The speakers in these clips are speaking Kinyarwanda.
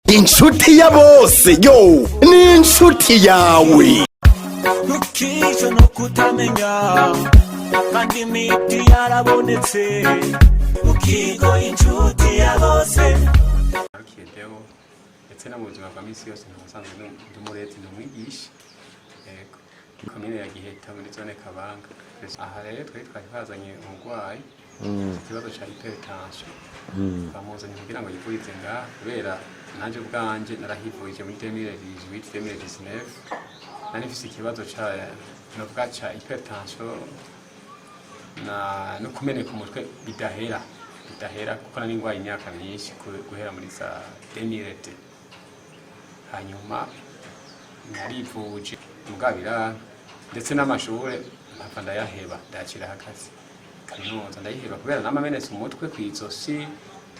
inshuti ya bose yo ni inshuti yawe ukije no kutamenya kandi imiti yarabonetse ukigo inshuti ya bose Kideho ndetse no mu buzima bwa misi yose ntasanzwe ndumuretse ndumwigisha yego komine ya Giheta muri zone Kabanga aha rero twari twazanye umurwayi ikibazo cya hypertension bamuzanye kugira ngo yivurize ngaha kubera nanje ubwanje narahivurije muri 2018-2019 nari mfise ikibazo ca hypertension no kumeneka umutwe bidahera kuko nari ngwaye imyaka myinshi guhera muri za 2000 hanyuma narivuje mugabira ndetse n'amashure mpava ndayaheba ndakira hakazi kaminuza ndayiheba kubera namamenetse umutwe kwizosi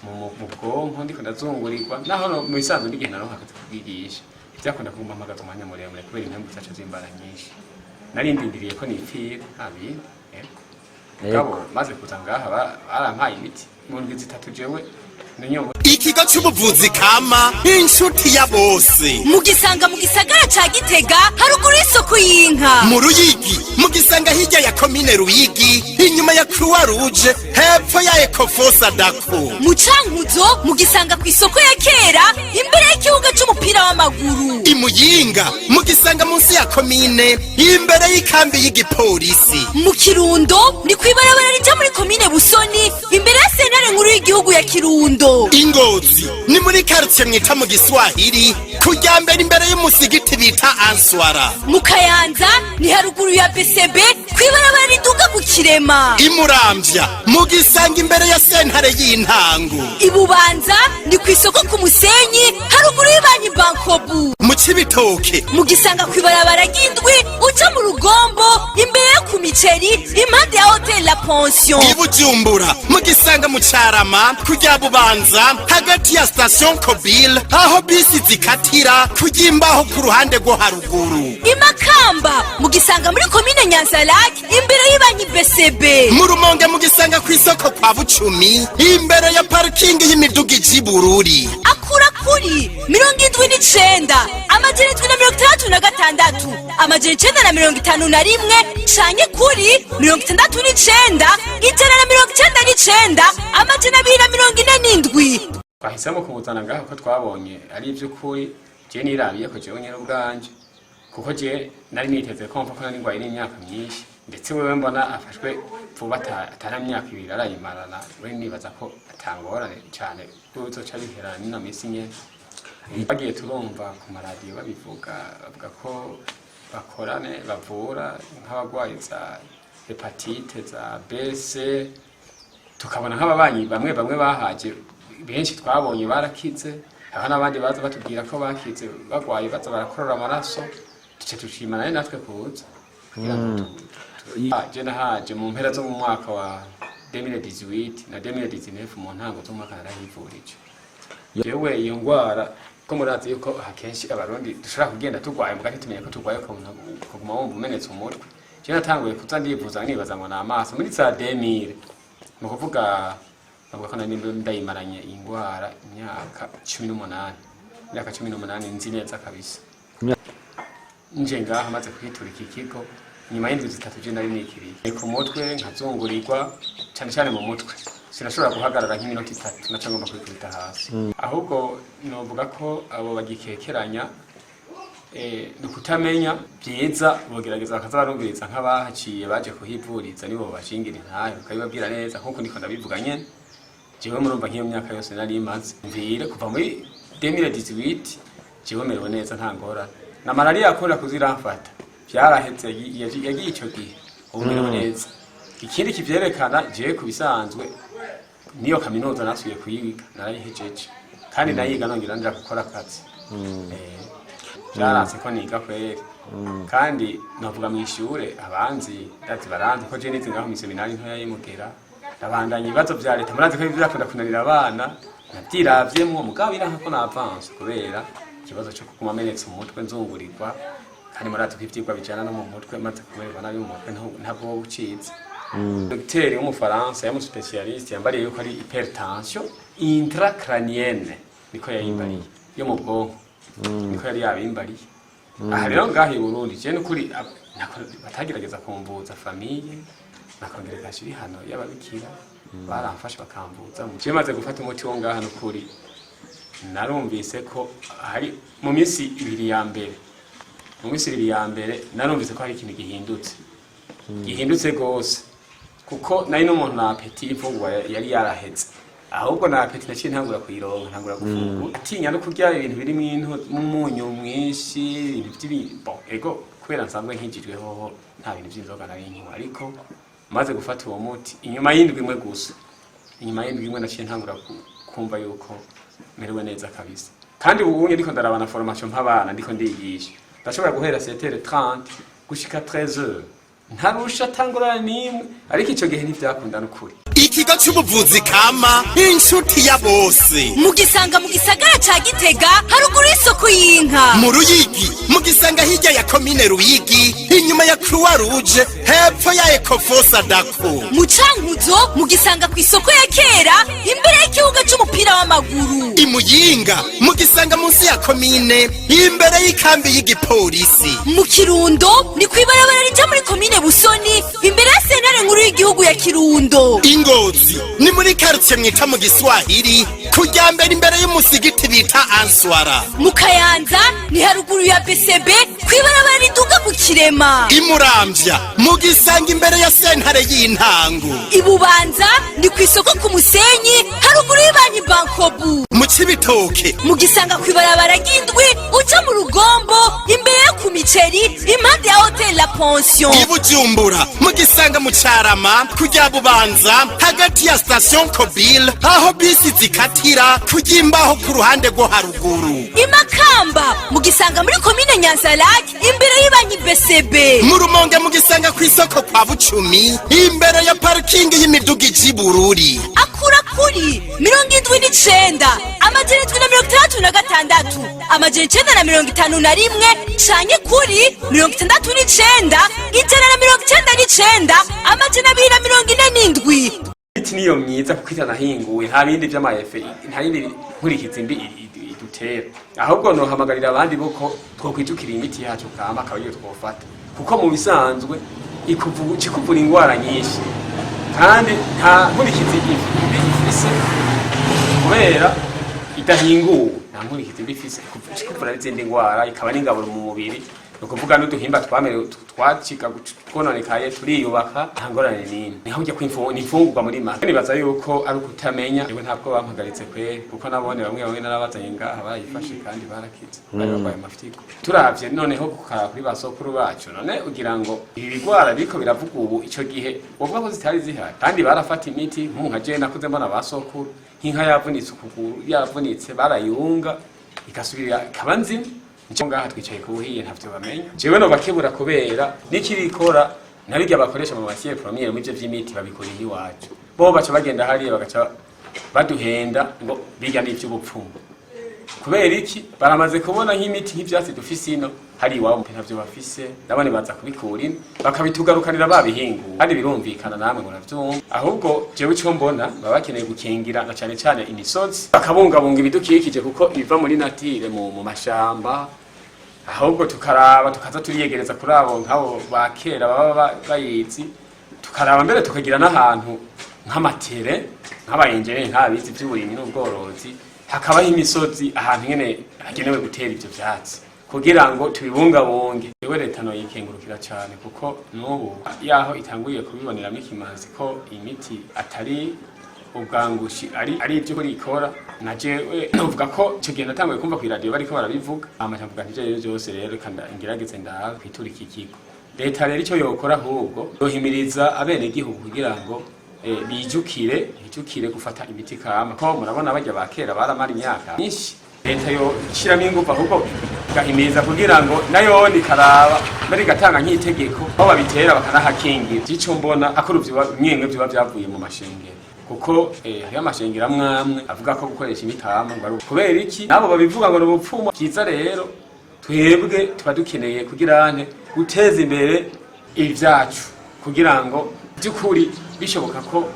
mu bwonko ndiko ndazungurirwa naho mu bisanzwe n'igihe naronka akazi kubwigisha byakunda kuguma mpagaze umwanya muremure kubera impamvu zacu zimbara nyinshi nari ndindiriye ko nipfira abi Gabo maze kuza ngaha barampaye imiti mu ndwi zitatu jewe ninyo ikigo cy'ubuvuzi kama inshuti ya bose mugisanga mu gisagara ca Gitega haruguru y'isoko y'inka mu Ruyigi mugisanga hirya ya komine Ruyigi inyuma ya Croix Rouge hepfo ya Ecofosa Dako mu Cankuzo mugisanga ku isoko ya kera imbere y'ikibuga c'umupira w'amaguru i Muyinga mugisanga munsi ya komine imbere y'ikambi y'igipolisi mu Kirundo ni kwibarabara rija muri komine Busoni imbere ya sentare nkuru y'igihugu ya Kirundo Ingozi ni muri quartier mwita mu Giswahili kujyambere imbere y'umusigiti bita Answara mu Kayanza ni haruguru ya BCB kwibarabara riduga ku Kirema Imuramvya mugisanga imbere ya sentare y'intango Ibubanza ni ku isoko ku Musenyi haruguru y'Ibanyi Bankobu mu Cibitoke mugisanga kwibarabara ry'indwi uca mu Rugombo imbere yo ku Miceri impande ya Hotel La Pension Ibujumbura mugisanga mu Carama kujya Bubanza hagati ya station Kobile aho bisi zikatira kujimbaho ku ruhande rwo haruguru Imakamba mugisanga muri komine Nyanza-Lac imbere y'Ibanyi BCB mu Rumonge mugisanga ku isoko kwa Bucumi imbere ya parking y'imiduga y'Ibururi akura kuri 79 amajeri 36 amajeri 951 canke kuri 69 199 amajeri 247 twahisemo kumuzana ngaha ko twabonye ari ivy'ukuri je nirabiye ko jewe nyene ubwanje kuko je nari niteze ko mfa nari ngwaye n'imyaka myinshi ndetse wewe mbona afashwe vuba atara myaka ibiri arayimarana we nibaza ko atangorane cyane uzoca biherana n'ino misi nyene bagiye turumva ku maradiyo babivuga bavuga ko bakorane bavura nk'abagwayi za hepatite za BC tukabona nk'ababanyi bamwe bahaje benshi twabonye barakize aho nabandi baza batubwira ko bakize bagwaye baza barakorora amaraso tuce tushimana natwe kuza je nahaje mu mpera zo mu mwaka wa 2018 na 2019 mu ntango zo mwaka narahivurije yewe iyo ngwara ko murazi yuko akenshi abarundi dushobora kugenda tugwaye mugati tumenye ko tugwaye kuguma wumva umenetse umutwe je natanguye kuza ndivuza nibaza ngo na amaso muri za 2000 mu kuvuga bavuga ko nari ndayimaranye ingwara imyaka 18 nzi neza kabisa nje ngaha maze kwitura iki kigo nyuma y'indwi zitatu je nari nikiriye ku mutwe nkazungurirwa cyane mu mutwe sinashobora guhagarara nk'iminota 3 naca ngomba kwikubita hasi ahubwo novuga ko abo bagikekeranya nukutamenya byiza bogerageza bakaza barumviriza nk'abahaciye baje kuhivuriza nibo bashingira intayo ukabibabwira neza nkuko ndiko ndabivuga nyene jewe murumva nk'iyo myaka yose nari imaze mvire kuva muri 2018 jewe merewe neza nta ngorane na malaria akora kuziramfata byarahetse yagiye ico gihe ubu merewe neza ikindi kivyerekana jewe kubisanzwe niyo kaminuza nasuye kuyiga narayihejeje kandi nayiga nongera nja gukora akazi byarase ko niga kwere kandi navuga mu ishure abanzi dati baranzi ko je nize ngaho mu seminari ntoya y'Imugera abandanye ibibazo vya leta murazi ko bivyakunda kunanira abana navyiravyemwo mugabo iranka ko na avance kubera ikibazo cyo kuguma amenetse umutwe nzungurirwa kandi murazi ko ivyigwa bijana no mu mutwe maze kumererwa nabi mu mutwe ntabwo ucize Docteur w'umufaransa yamu specialiste yambariye yuko ari hypertension intracrânienne niko yayimbariye yo mu bwonko niko yari yabimbariye aha rero ngaha i Burundi je n'ukuri batagerageza kumbuza famiye nakongereka ibihano y'ababikira baramfashe bakambuza je maze gufata umuti wo ngaha n'ukuri narumvise ko hari mu minsi ibiri ya mbere narumvise ko hari ikintu gihindutse gose kuko nari n'umuntu na appetit imfungwa yari yaraheze ahubwo na appetit naciye ntangura kuyironka ntangura gufungura atinya no kurya ibintu biri mu munyu mwinshi ibintu ego kubera nsanzwe nkijijweho nta bintu by'inzoga nari nkinywa ariko maze gufata uwo muti inyuma y'indwi imwe naciye ntangura kumva yuko merewe neza kabisa kandi ubu ndiko ndarabana formation mpabana ndiko ndigisha ndashobora guhera 7h30 gushika 13h ntarusha tangurana nimwe ariko ico gihe ntivyakunda n'ukuri ikigo cy'ubuvuzi kama inshuti ya bose mugisanga mu gisagara ca Gitega haruguru y'isoko y'inka mu Ruyigi mugisanga hirya ya komine Ruyigi inyuma ya Croix Rouge hepfo ya Ecofosa Dako mu Cankuzo mugisanga ku isoko ya kera imbere y'ikibuga c'umupira w'amaguru imuyinga mugisanga munsi ya komine imbere y'ikambi y'igipolisi mu Kirundo ni kwibarabara rija muri komine Busoni imbere ya sentare nkuru y'igihugu ya Kirundo Ngozi ni muri quartier mwita mu Giswahili kujya mbere imbere y'umusigiti bita Answara mu Kayanza ni haruguru ya BCB kwibarabara riduga ku Kirema imuramvya mugisanga imbere ya sentare y'intango ibubanza ni ku isoko ku Musenyi haruguru y'Ibanki Bankobu mu Cibitoke mugisanga kwibarabara ry'indwi uca mu Rugombo imbere yo ku Miceri impande ya Hotel La Pension ibujumbura mugisanga mu Carama kujya Bubanza hagati ya station Kobil aho bisi zikatira kujimbaho ku ruhande rwo haruguru imakamba mugisanga muri komine Nyanza-Lac imbere y'Ibanki BCB mu Rumonge mugisanga ku isoko kwa Bucumi imbere ya parking y'imiduga y'Ibururi akura kuri 79 amajana 736 amajana 951 canke kuri 69 199 amajana 247 iti niyo myiza kuko itanahinguye nta bindi by'amayefe nta yindi nkurikizi mbi idutera ahubwo no hamagarira abandi boko twokwijukira imiti yacu kama akabiyo twofata kuko mu bisanzwe ikuvura ingwara nyinshi kandi nta nkurikizi ifise kubera idahinguwe nta nkurikizi ifise ikuvura n'izindi ngwara ikaba n'ingaburo mu mubiri ukuvuga n'uduhimba twamerewe twacika twononekaye turiyubaka nta ngorane nini niho ujya kwimfungurwa muri make nibaza yuko ari ukutamenya yewe ntabwo bampagaritse kwe kuko nabone bamwe narabazanye ngaha barayifashe kandi barakize barwaye amafitigo turavye noneho kukara kuri basokuru bacu none ugira ngo ibi bigwara biriko biravuga ubu ico gihe ubwo ko zitari zihari kandi barafata imiti nka je nakuze mbona basokuru nk'inka yavunitse ukuguru yavunitse barayunga ikasubira kabanzi Ncho ngaha twicaye ku buhiye ntavyo bamenya jewe no bakebura kubera nikirikora nabijya bakoresha mu masiye premier mu byo vy'imiti babikora iwacu bo baca bagenda hariye bagaca baduhenda ngo biga n'ivy'ubupfumu kubera iki baramaze kubona nk'imiti nk'ivyatsi dufise ino hari iwabo ntavyo bafise nabone baza kubikura ino bakabitugarukanira babihingu kandi birumvikana namwe ngo navyumva ahubwo jewe cyo mbona babakeneye gukingira na cyane cyane imisozi bakabungabunga ibidukikije kuko iva muri natire mu mashamba ahubwo tukaraba tukaza turiyegereza kuri abo nkabo bakera baba bayizi tukaraba mbere tukagira n'ahantu nk'amatere nk'abayengere nkabizi by'uburimyi n'ubworozi hakabaho imisozi ahantu nyene hagenewe gutera ivyo vyatsi kugira ngo tubibungabunge yewe leta no yikengurukira cyane kuko n'ubu yaho itanguye kubiboneramo ikimanzi ko imiti atari ubwangushi ari ibyo kuri ikora najewe novuga ko cyo gihe natanguye kumva ku radio bariko barabivuga amatamvuga ntivyo byose rero kandi ngerageze ndaha kwitura iki kigo leta rero icyo yokora ahubwo yohimiriza abene gihugu kugira ngo bijukire gufata imiti kama ko murabona bajya bakera baramara imyaka myinshi leta yo shiramo ingufu ahubwo gahimiriza kugira ngo nayo nikaraba bari gatanga nk'itegeko aho babitera bakanahakingira ico mbona akuruvyo mwemwe byo byavuye mu mashengero kuko hari amashengero amwamwe avuga ko gukoresha imitama ngo kubera iki nabo babivuga ngo n'ubupfumo kiza rero twebwe tuba dukeneye kugira guteza imbere ibyacu kugira ngo byukuri bishoboka ko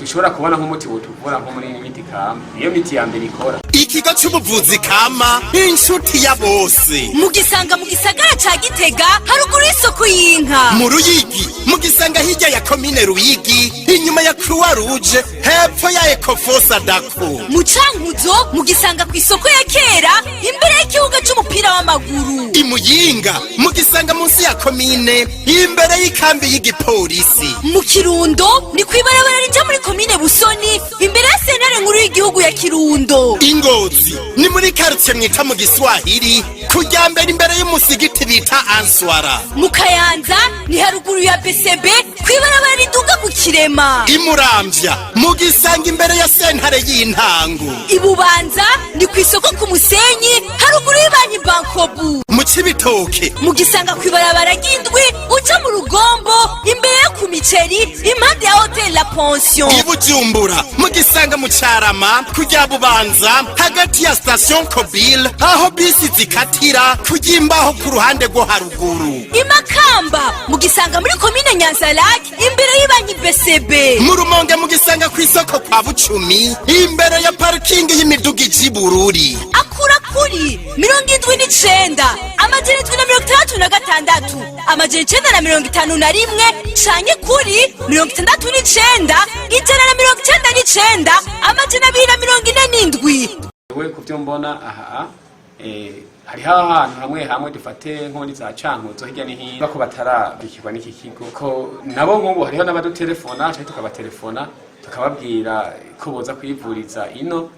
dushobora kubona nk'umuti wotuvura nko muri miti kama niyo miti ya mbere ikora. Ikigo c'ubuvuzi kama inshuti ya bose mugisanga mu gisagara ca Gitega haruguru y'isoko y'inka, mu Ruyigi mugisanga hirya ya komine Ruyigi inyuma ya Croix Rouge hepfo ya Ecofosa Dako, mu Cankuzo mugisanga ku isoko ya kera imbere y'ikibuga c'umupira w'amaguru, i Muyinga mugisanga munsi ya komine imbere y'ikambi y'igipolisi, mu Kirundo ni kwibarabara rija muri komine Busoni imbere ya sentare nkuru y'igihugu ya Kirundo, Ingozi ni muri quartier mwita mu Giswahili kujya mbere imbere y'umusigiti bita Answara, mu Kayanza ni haruguru ya BCB kwibarabara riduga ku Kirema, i Muramvya mugisanga imbere ya sentare y'intango, i Bubanza ni ku isoko ku Musenyi haruguru y'Ibanki Bankobu, mu Cibitoke mugisanga kwibarabara ry'indwi uca mu Rugombo imbere yo ku Miceri impande ya Hotel La Pension, i Bujumbura mugisanga mu Carama kujya Bubanza hagati ya station Kobile aho bisi zikatira kujya imbaho ku ruhande rwo haruguru, i Makamba mugisanga muri komine Nyanza-Lac imbere y'Ibanki BCB, mu Rumonge mugisanga ku isoko kwa Bucumi imbere ya parking y'imiduga iji Bururi, akura kuri 79 amajana 766 amajana 951 canke kuri 69 199 amajana 247. We kuvyo mbona aha hariho ahantu hamwe dufate nk'uri za Cankuzo hirya ni hino bako batarabikirwa n'iki kigo ko nabo nk'ubu hariho n'abadutelefona cyangwa tukabatelefona tukababwira ko boza kwivuriza ino.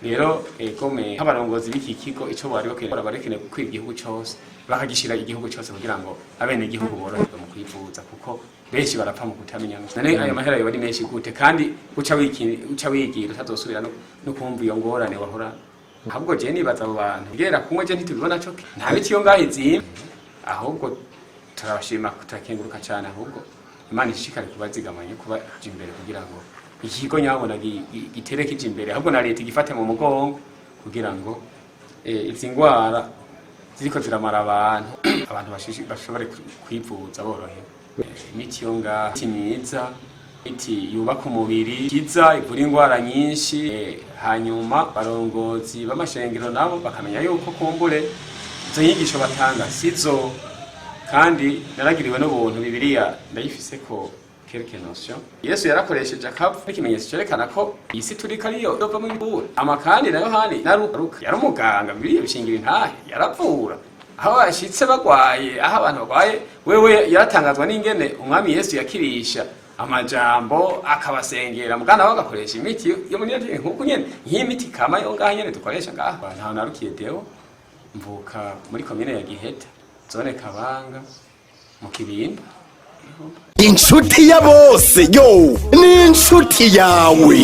Rero kome nk'abarongozi b'iki kigo ico bari bakora barekene kwira igihugu cyose bakagishira igihugu cyose kugira ngo abene igihugu boroherwe mu kwivuza kuko benshi barapfa mu kutamenya none ayo mahera yo bari menshi gute kandi uca wigira utazosubira no kumva iyo ngorane wahora. Ahubwo je nibaza abo bantu gera kumwe je ntitubibona cyo nta biti yo ngahizi, ahubwo turabashima kutakenguruka cyane, ahubwo Imana ishikare kubazigamanye kuba imbere kugira ngo ikigo nyabona gitereke imbere, ahubwo na leta igifate mu mugongo kugira ngo izi ngwara ziriko ziramara abantu bashobore kwivuza borohewe. Imiti yo ngaho myiza, imiti yubaka umubiri kiza ivura ingwara nyinshi, hanyuma barongozi b'amashengero nabo bakamenya yuko kumbure izo nyigisho batanga sizo, kandi naragiriwe n'ubuntu Bibiliya ndayifise ko quelque notion Yesu yarakoresheje akapfu n'ikimenyetso cyerekana ko isi turika ariyo yova mu ibura amakandi na Yohani naruka yari umuganga Bibiliya bishingira intahe yaravura aho bashitse bagwaye, aho abantu bagwaye wewe yaratangazwa n'ingene umwami Yesu yakirisha amajambo akabasengera mugana aho agakoresha imiti yo muri nkuko nyene nk'imiti kama yo ngaho nyene dukoresha ngaho. Nta narukiye Deo mvuka muri komine ya Giheta zone Kabanga mu Kibinda. inshuti ya bose yo ni inshuti yawe.